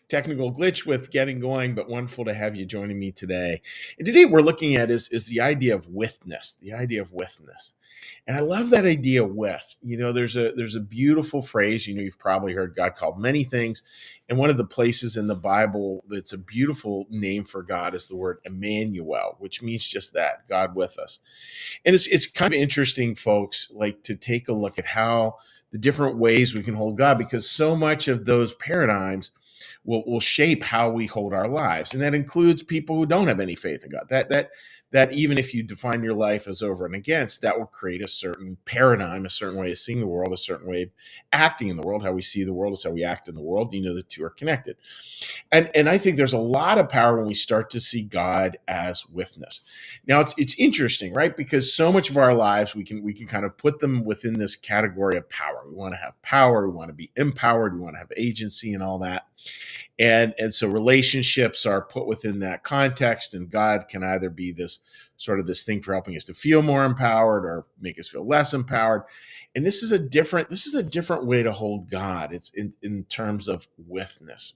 Technical glitch with getting going, but wonderful to have you joining me today. And today we're looking at is the idea of withness, the idea of withness. And I love that idea with. There's a beautiful phrase, you've probably heard God called many things. And one of the places in the Bible that's a beautiful name for God is the word Emmanuel, which means just that, God with us. And it's kind of interesting, folks, like to take a look at how the different ways we can hold God, because so much of those paradigms will shape how we hold our lives, and that includes people who don't have any faith in God. That even if you define your life as over and against, that will create a certain paradigm, a certain way of seeing the world, a certain way of acting in the world. How we see the world is how we act in the world. The two are connected, and I think there's a lot of power when we start to see God as withness. Now it's interesting, right? Because so much of our lives we can kind of put them within this category of power. We want to have power, we want to be empowered, we want to have agency and all that. And so relationships are put within that context, and God can either be this sort of this thing for helping us to feel more empowered or make us feel less empowered. And this is a different way to hold God. It's in terms of withness.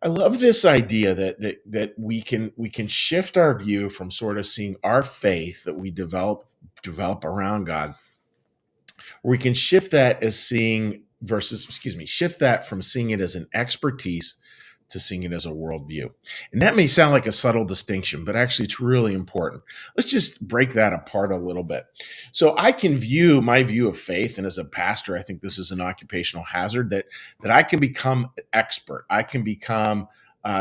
I love this idea that we can shift our view from sort of seeing our faith that we develop around God. We can shift that as shift that from seeing it as an expertise to seeing it as a worldview. And that may sound like a subtle distinction, but actually it's really important. Let's just break that apart a little bit. So I can view my view of faith, and as a pastor, I think this is an occupational hazard, that I can become an expert. I can become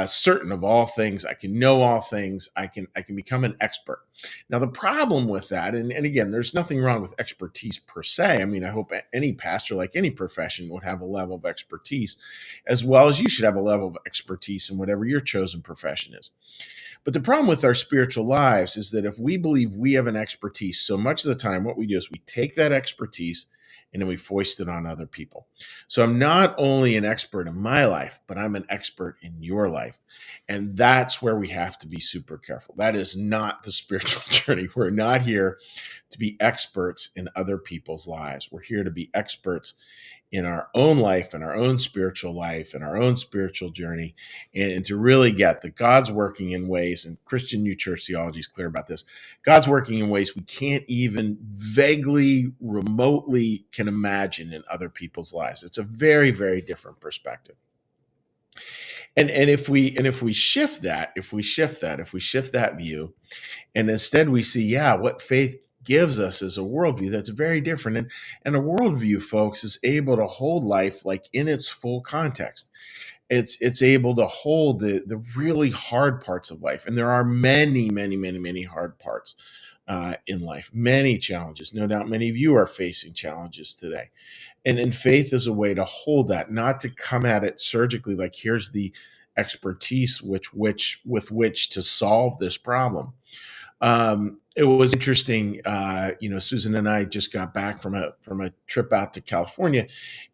certain of all things. I can know all things. I can become an expert. Now, the problem with that, and again, there's nothing wrong with expertise per se. I mean, I hope any pastor, like any profession, would have a level of expertise, as well as you should have a level of expertise in whatever your chosen profession is. But the problem with our spiritual lives is that if we believe we have an expertise, so much of the time what we do is we take that expertise and then we foist it on other people. So I'm not only an expert in my life, but I'm an expert in your life. And that's where we have to be super careful. That is not the spiritual journey. We're not here to be experts in other people's lives. We're here to be experts in our own life, in our own spiritual life, in our own spiritual journey, and to really get that God's working in ways, and Christian New Church theology is clear about this, God's working in ways we can't even vaguely, remotely can imagine in other people's lives. It's a very, very different perspective. And if we shift that view, and instead we see, what faith gives us is a worldview that's very different. And a worldview, folks, is able to hold life like in its full context. It's able to hold the really hard parts of life. And there are many, many, many, many hard parts in life, many challenges. No doubt many of you are facing challenges today. And faith is a way to hold that, not to come at it surgically, like here's the expertise with which to solve this problem. It was interesting. Susan and I just got back from a trip out to California,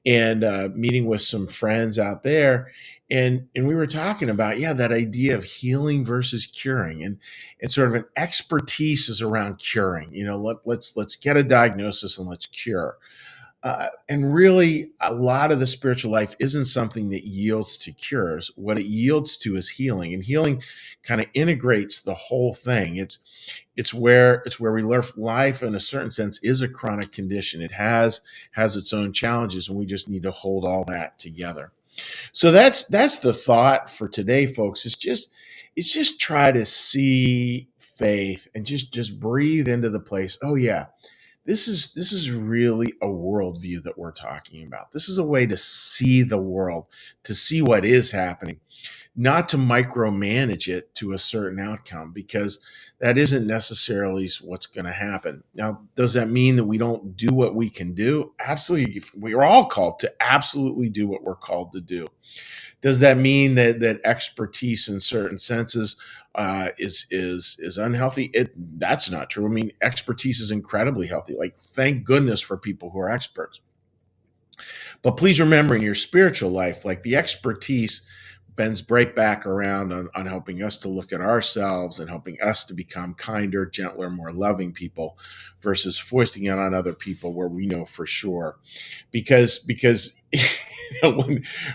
and meeting with some friends out there, and we were talking about that idea of healing versus curing, and sort of an expertise is around curing. Let's get a diagnosis and let's cure. And really, a lot of the spiritual life isn't something that yields to cures. What it yields to is healing, and healing kind of integrates the whole thing. It's where we learn life, in a certain sense, is a chronic condition. It has its own challenges, and we just need to hold all that together. So that's the thought for today, folks. It's just try to see faith and just breathe into the place. Oh yeah. This is really a worldview that we're talking about. This is a way to see the world, to see what is happening, not to micromanage it to a certain outcome, because that isn't necessarily what's going to happen. Now, does that mean that we don't do what we can do? Absolutely. We're all called to absolutely do what we're called to do. Does that mean that expertise in certain senses is unhealthy? That's not true. I mean, expertise is incredibly healthy. Like, thank goodness for people who are experts. But please remember, in your spiritual life, like, the expertise bends right back around on helping us to look at ourselves and helping us to become kinder, gentler, more loving people, versus foisting it on other people where we know for sure. Because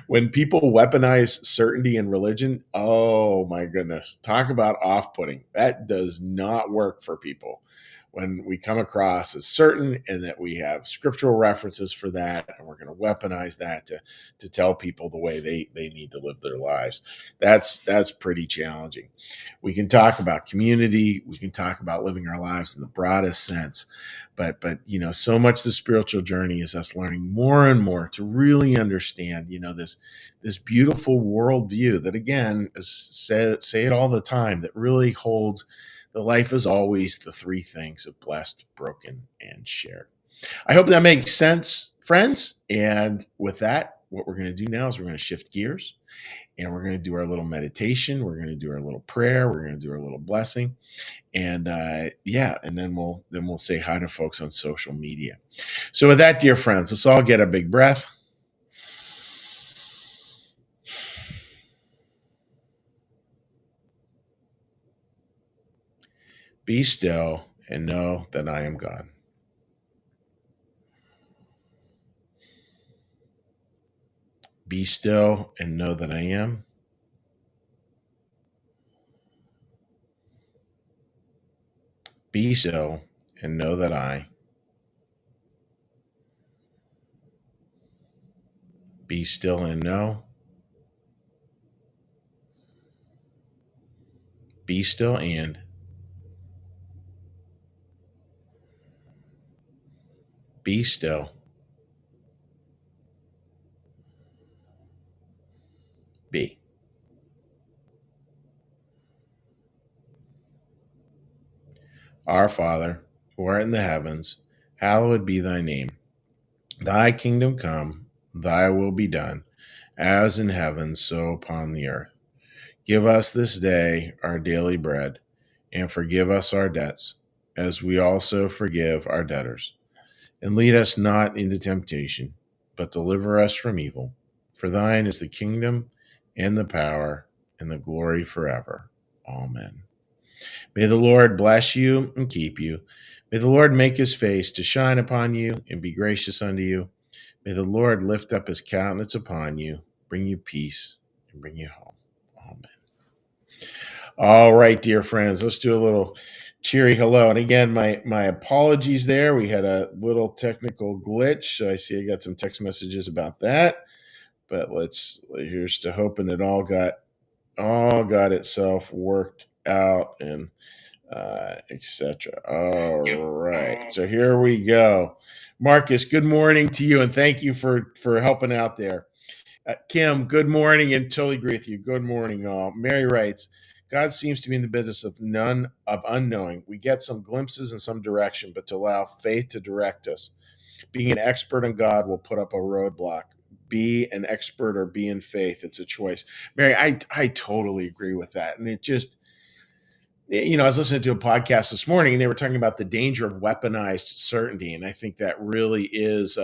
When people weaponize certainty in religion, oh my goodness, talk about off-putting. That does not work for people. When we come across as certain and that we have scriptural references for that, and we're going to weaponize that to tell people the way they need to live their lives, that's pretty challenging. We can talk about community, we can talk about living our lives in the broadest sense, but so much the spiritual journey is us learning more and more to really understand this beautiful worldview that, again, say it all the time, that really holds the life is always the three things of blessed, broken, and shared. I hope that makes sense, friends. And with that, what we're going to do now is we're going to shift gears, and we're going to do our little meditation. We're going to do our little prayer. We're going to do our little blessing. And and then we'll say hi to folks on social media. So with that, dear friends, let's all get a big breath. Be still and know that I am God. Be still and know that I am. Be still and know that I. Be still and know. Be still and. Be still. Be. Our Father, who art in the heavens, hallowed be thy name. Thy kingdom come, thy will be done, as in heaven, so upon the earth. Give us this day our daily bread, and forgive us our debts, as we also forgive our debtors. And lead us not into temptation, but deliver us from evil. For thine is the kingdom, and the power, and the glory forever. Amen. May the Lord bless you and keep you. May the Lord make his face to shine upon you and be gracious unto you. May the Lord lift up his countenance upon you, bring you peace, and bring you home. Amen. All right, dear friends, let's do a little cheery hello. And again, my apologies there. We had a little technical glitch. So I see I got some text messages about that. But here's to hoping it all got itself worked out and etc. All right. So here we go. Marcus, good morning to you, and thank you for helping out there. Kim, good morning, and totally agree with you. Good morning, all. Mary writes, God seems to be in the business of none of unknowing. We get some glimpses in some direction, but to allow faith to direct us. Being an expert in God will put up a roadblock. Be an expert or be in faith. It's a choice. Mary, I totally agree with that. And it just, I was listening to a podcast this morning, and they were talking about the danger of weaponized certainty. And I think that really is,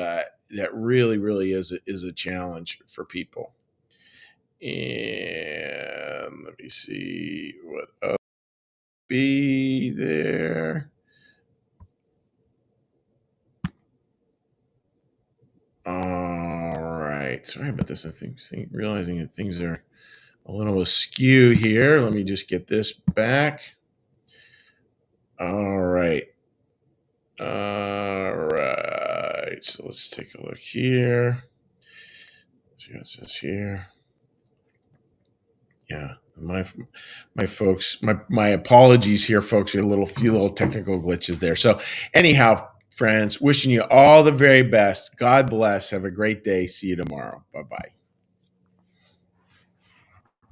really is a challenge for people. And let me see what else be there. All right. Sorry about this. I think realizing that things are a little askew here. Let me just get this back. All right. So let's take a look here. Let's see what it says here. Yeah, my folks, my apologies here, folks. We had a few little technical glitches there. So anyhow, friends, wishing you all the very best. God bless. Have a great day. See you tomorrow. Bye-bye.